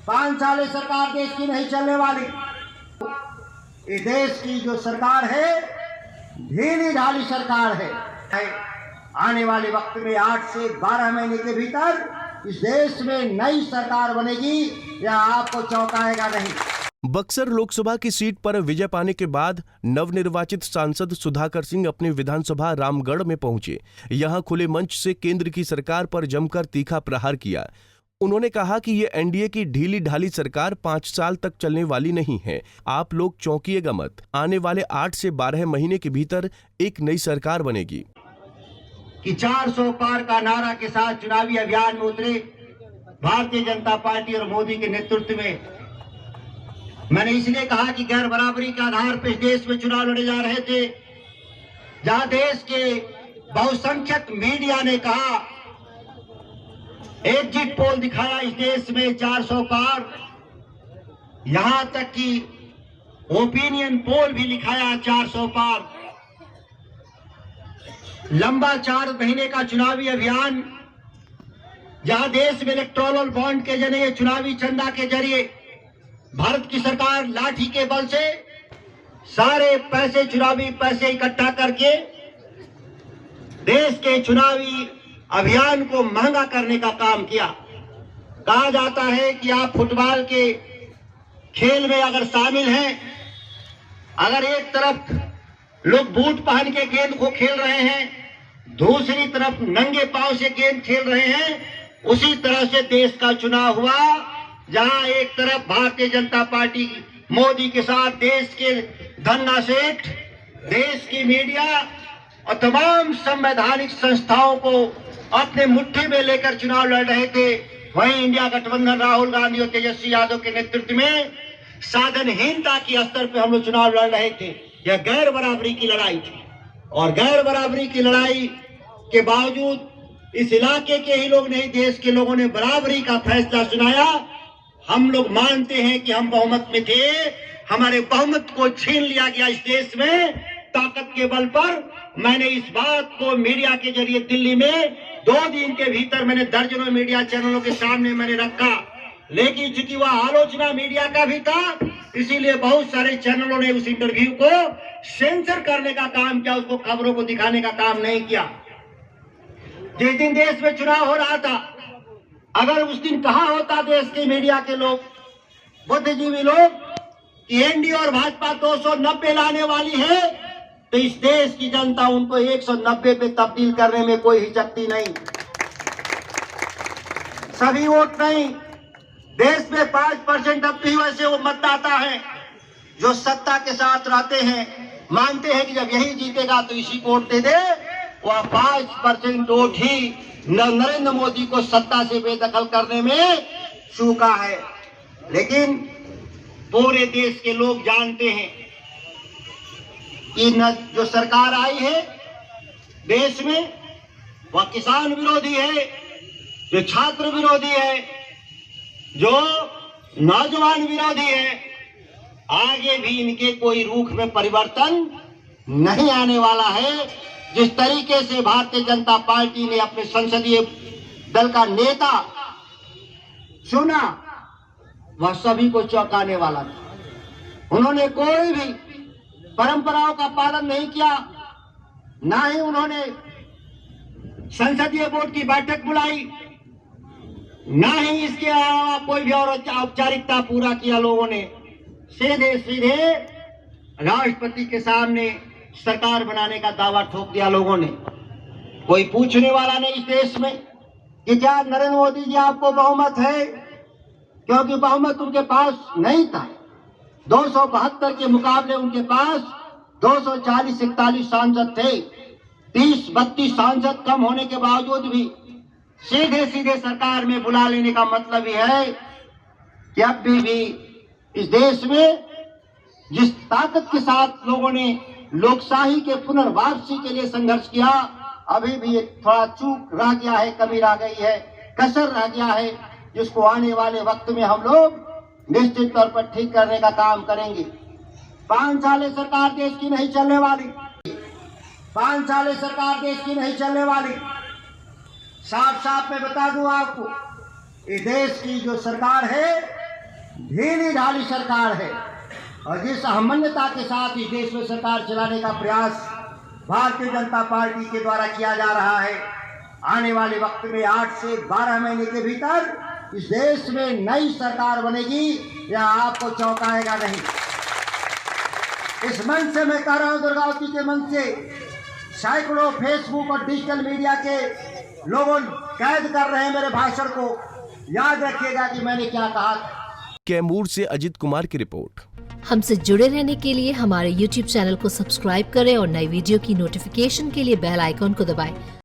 5 साल सरकार देश की नहीं चलने वाली। इस देश की जो सरकार है ढीली ढाली सरकार है। आने वाले वक्त में 8 से 12 महीने के भीतर इस देश में नई सरकार बनेगी, यह आपको चौंकाएगा नहीं। बक्सर लोकसभा की सीट पर विजय पाने के बाद नवनिर्वाचित सांसद सुधाकर सिंह अपनी विधानसभा रामगढ़ में पहुंचे। यहां खुले मंच से केंद्र की सरकार पर जमकर तीखा प्रहार किया। उन्होंने कहा कि ये एनडीए की ढीली ढाली सरकार 5 साल तक चलने वाली नहीं है। आप लोग चौंकिएगा मत, आने वाले 8 से 12 महीने के भीतर एक नई सरकार बनेगी। कि 400 पार का नारा के साथ चुनावी अभियान में उतरे भारतीय जनता पार्टी और मोदी के नेतृत्व में। मैंने इसलिए कहा कि गैर बराबरी के आधार पर इस देश में चुनाव लड़े जा रहे थे, जहां देश के बहुसंख्यक मीडिया ने कहा, एग्जिट पोल दिखाया इस देश में 400 पार, यहां तक कि ओपिनियन पोल भी लिखाया 400 पार। लंबा 4 महीने का चुनावी अभियान, जहां देश में इलेक्टोरल बॉन्ड के जरिए, चुनावी चंदा के जरिए भारत की सरकार लाठी के बल से सारे पैसे, चुनावी पैसे इकट्ठा करके देश के चुनावी अभियान को महंगा करने का काम किया। कहा जाता है कि आप फुटबॉल के खेल में अगर शामिल हैं, अगर एक तरफ लोग बूट पहन के गेंद को खेल रहे हैं, दूसरी तरफ नंगे पांव से गेंद खेल रहे हैं, उसी तरह से देश का चुनाव हुआ, जहां एक तरफ भारतीय जनता पार्टी मोदी के साथ देश के धन्ना सेठ, देश की मीडिया और तमाम संवैधानिक संस्थाओं को अपने मुट्ठी में लेकर चुनाव लड़ रहे थे, वहीं इंडिया गठबंधन राहुल गांधी और तेजस्वी यादव के नेतृत्व में साधनहीनता के स्तर पर हम लोग चुनाव लड़ रहे थे। यह गैर बराबरी की लड़ाई थी, और गैर बराबरी की लड़ाई के बावजूद इस इलाके के ही लोग नहीं, देश के लोगों ने बराबरी का फैसला सुनाया। हम लोग मानते हैं कि हम बहुमत में थे, हमारे बहुमत को छीन लिया गया इस देश में ताकत के बल पर। मैंने इस बात को मीडिया के जरिए दिल्ली में 2 दिन के भीतर मैंने दर्जनों मीडिया चैनलों के सामने मैंने रखा, लेकिन चूंकि वह आलोचना मीडिया का भी था, इसीलिए बहुत सारे चैनलों ने उस इंटरव्यू को सेंसर करने का काम किया, उसको खबरों को दिखाने का काम नहीं किया। जिस दिन देश में चुनाव हो रहा था, अगर उस दिन कहा होता देश के मीडिया के लोग, बुद्धिजीवी लोग, कि एनडीए और भाजपा 290 लाने वाली है, तो इस देश की जनता उनको 190 पे तब्दील करने में कोई हिचकती नहीं। सभी वोट नहीं, देश में 5% अब भी वैसे वो मतदाता है जो सत्ता के साथ रहते हैं, मानते हैं कि जब यही जीतेगा तो इसी को वोट दे दे। वह 5% वोट ही नरेंद्र मोदी को सत्ता से बेदखल करने में चूका है। लेकिन पूरे देश के लोग जानते हैं कि जो सरकार आई है देश में, वह किसान विरोधी है, जो छात्र विरोधी है, जो नौजवान विरोधी है। आगे भी इनके कोई रुख में परिवर्तन नहीं आने वाला है। जिस तरीके से भारतीय जनता पार्टी ने अपने संसदीय दल का नेता चुना, वह सभी को चौंकाने वाला था। उन्होंने कोई भी परंपराओं का पालन नहीं किया, ना ही उन्होंने संसदीय बोर्ड की बैठक बुलाई, ना ही इसके अलावा कोई भी और औपचारिकता पूरा किया। लोगों ने सीधे सीधे राष्ट्रपति के सामने सरकार बनाने का दावा ठोक दिया लोगों ने। कोई पूछने वाला नहीं इस देश में कि क्या नरेंद्र मोदी जी आपको बहुमत है, क्योंकि बहुमत उनके पास नहीं था। 272 के मुकाबले उनके पास 240-41 सांसद थे। 30-32 सांसद कम होने के बावजूद भी सीधे सीधे सरकार में बुला लेने का मतलब यह है कि अब भी इस देश में जिस ताकत के साथ लोगों ने लोकशाही के पुनर्वापसी के लिए संघर्ष किया, अभी भी थोड़ा चूक रह गया है, कमी रह गई है, कसर रह गया है, जिसको आने वाले वक्त में हम लोग निश्चित तौर पर ठीक करने का काम करेंगे। 5 साल सरकार देश की नहीं चलने वाली, 5 साल सरकार देश की नहीं चलने वाली। साफ साफ मैं बता दूं आपको, इस देश की जो सरकार है ढीली ढाली सरकार है और जिस अहमन्यता के साथ इस देश में सरकार चलाने का प्रयास भारतीय जनता पार्टी के द्वारा किया जा रहा है, आने वाले वक्त में 8 से 12 महीने के भीतर इस देश में नई सरकार बनेगी, यह आपको चौंकाएगा नहीं। इस मंच से मैं कह रहा हूं, दुर्गावती के मंच से सैकड़ों फेसबुक और डिजिटल मीडिया के लोगों कैद कर रहे हैं मेरे भाषण को, याद रखिएगा कि मैंने क्या कहा। कैमूर से अजित कुमार की रिपोर्ट। हमसे जुड़े रहने के लिए हमारे YouTube चैनल को सब्सक्राइब करें और नई वीडियो की नोटिफिकेशन के लिए बेल आइकॉन को दबाएं।